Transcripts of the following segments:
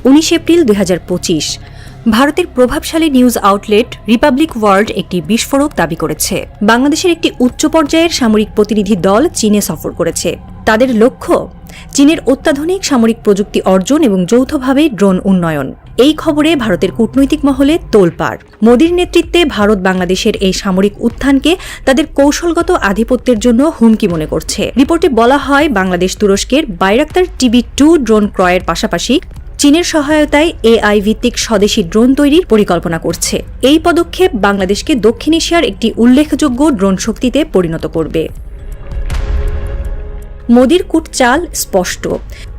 19 April 2025 ভারতের প্রভাবশালী news outlet Republic world একটি বিস্ফোরক দাবি করেছে। বাংলাদেশের একটি উচ্চ পর্যায়ের সামরিক প্রতিনিধি দল চীনে সফর করেছে। তাদের লক্ষ্য চীনের অত্যাধুনিক সামরিক প্রযুক্তি অর্জন এবং যৌথভাবে ড্রোন উন্নয়ন। এই খবরে ভারতের কূটনৈতিক মহলে তোলপাড়। মোদির নেতৃত্বে ভারত বাংলাদেশের এই সামরিক উত্থানকে তাদের কৌশলগত আধিপত্যের জন্য হুমকি মনে করছে। রিপোর্টে বলা হয়, বাংলাদেশ তুরস্কের বাইরাক্তার TB2 ড্রোন ক্রয়ের পাশাপাশি চীনের সহায়তায় AI ভিত্তিক স্বদেশী ড্রোন তৈরির পরিকল্পনা করছে। এই পদক্ষেপ বাংলাদেশকে দক্ষিণ এশিয়ার একটি উল্লেখযোগ্য ড্রোন শক্তিতে পরিণত করবে। মোদির কূটচাল স্পষ্ট।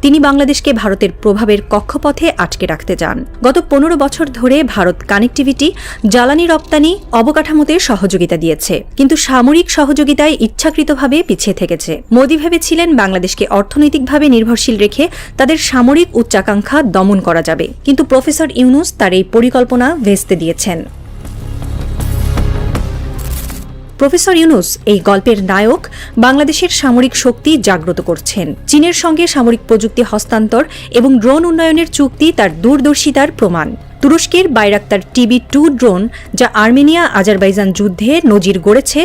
তিনি বাংলাদেশকে ভারতের প্রভাবের কক্ষপথে আটকে রাখতে চান। গত 15 বছর ধরে ভারত কানেক্টিভিটি, জ্বালানি রপ্তানি, অবকাঠামোতে সহযোগিতা দিয়েছে, কিন্তু সামরিক সহযোগিতায় ইচ্ছাকৃতভাবে পিছিয়ে থেকেছে। মোদি ভেবেছিলেন বাংলাদেশকে অর্থনৈতিকভাবে নির্ভরশীল রেখে তাদের সামরিক উচ্চাকাঙ্ক্ষা দমন করা যাবে, কিন্তু প্রফেসর ইউনুস তার এই পরিকল্পনা ভেস্তে দিয়েছেন। প্রফেসর ইউনুস এই গল্পের নায়ক, বাংলাদেশের সামরিক শক্তি জাগ্রত করছেন। চীনের সঙ্গে সামরিক প্রযুক্তি হস্তান্তর এবং ড্রোন উন্নয়নের চুক্তি তার দূরদর্শিতার প্রমাণ। তুরস্কের বাইরাক্তার TB2 ড্রোন, যা আর্মেনিয়া আজারবাইজান যুদ্ধে নজির গড়েছে,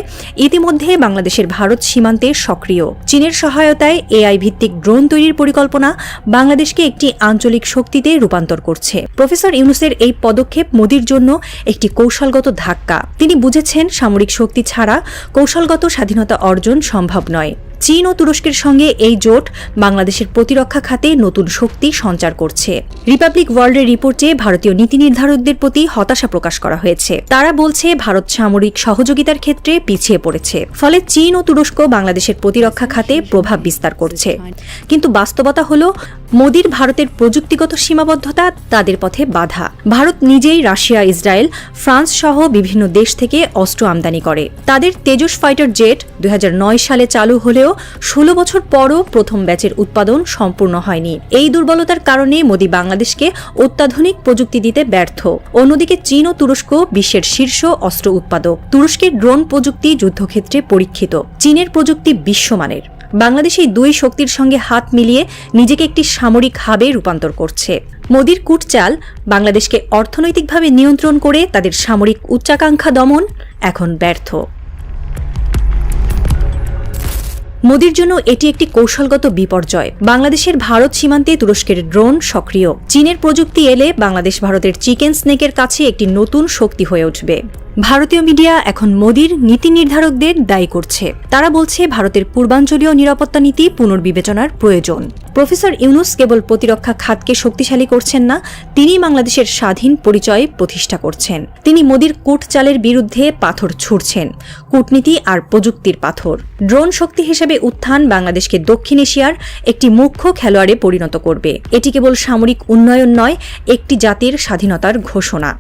ইতিমধ্যে বাংলাদেশের ভারত সীমান্তে সক্রিয়। চীনের সহায়তায় AI ভিত্তিক ড্রোন তৈরির পরিকল্পনা বাংলাদেশকে একটি আঞ্চলিক শক্তিতে রূপান্তর করছে। প্রফেসর ইউনুসের এই পদক্ষেপ মোদির জন্য একটি কৌশলগত ধাক্কা। তিনি বুঝেছেন সামরিক শক্তি ছাড়া কৌশলগত স্বাধীনতা অর্জন সম্ভব নয়। চীন ও তুরস্কের সঙ্গে এই জোট বাংলাদেশের প্রতিরক্ষা খাতে নতুন শক্তি সঞ্চার করছে। রিপাবলিক ওয়ার্ল্ডের রিপোর্টে ভারতীয় নীতি নির্ধারকদের প্রতি হতাশা প্রকাশ করা হয়েছে। তারা বলছে ভারত সামরিক সহযোগিতার ক্ষেত্রে পিছিয়ে পড়েছে, ফলে চীন ও তুরস্ক বাংলাদেশের প্রতিরক্ষা খাতে প্রভাব বিস্তার করছে। কিন্তু বাস্তবতা হল, মোদির ভারতের প্রযুক্তিগত সীমাবদ্ধতা তাদের পথে বাধা। ভারত নিজেই রাশিয়া, ইসরায়েল, ফ্রান্স সহ বিভিন্ন দেশ থেকে অস্ত্র আমদানি করে। তাদের তেজস ফাইটার জেট 2009 সালে চালু হলেও 16 বছর পরও প্রথম ব্যাচের উৎপাদন সম্পূর্ণ হয়নি। এই দুর্বলতার কারণে মোদি বাংলাদেশকে অত্যাধুনিক প্রযুক্তি দিতে ব্যর্থ। অন্যদিকে চীন ও তুরস্ক বিশ্বের শীর্ষ অস্ত্র উৎপাদক। তুরস্কের ড্রোন প্রযুক্তি যুদ্ধক্ষেত্রে পরীক্ষিত, চীনের প্রযুক্তি বিশ্বমানের। বাংলাদেশ এই দুই শক্তির সঙ্গে হাত মিলিয়ে নিজেকে একটি সামরিক হাবে রূপান্তর করছে। মোদির কূটচাল বাংলাদেশকে অর্থনৈতিকভাবে নিয়ন্ত্রণ করে তাদের সামরিক উচ্চাকাঙ্ক্ষা দমন এখন ব্যর্থ। মোদির জন্য এটি একটি কৌশলগত বিপর্যয়। বাংলাদেশের ভারত সীমান্তে তুরস্কের ড্রোন সক্রিয়। চীনের প্রযুক্তি এলে বাংলাদেশ ভারতের চিকেন স্নেকের কাছে একটি নতুন শক্তি হয়ে উঠবে। ভারতীয় মিডিয়া এখন মোদির নীতি নির্ধারকদের দায়ী করছে। তারা বলছে ভারতের পূর্বাঞ্চলীয় নিরাপত্তা নীতি পুনর্বিবেচনার প্রয়োজন। প্রফেসর ইউনুস কেবল প্রতিরক্ষা খাতকে শক্তিশালী করছেন না, তিনি বাংলাদেশের স্বাধীন পরিচয় প্রতিষ্ঠা করছেন। তিনি মোদির কূটচালের বিরুদ্ধে পাথর ছুঁড়ছেন, কূটনীতি আর প্রযুক্তির পাথর। ড্রোন শক্তি হিসেবে উত্থান বাংলাদেশকে দক্ষিণ এশিয়ার একটি মুখ্য খেলোয়াড়ে পরিণত করবে। এটি কেবল সামরিক উন্নয়ন নয়, একটি জাতির স্বাধীনতার ঘোষণা।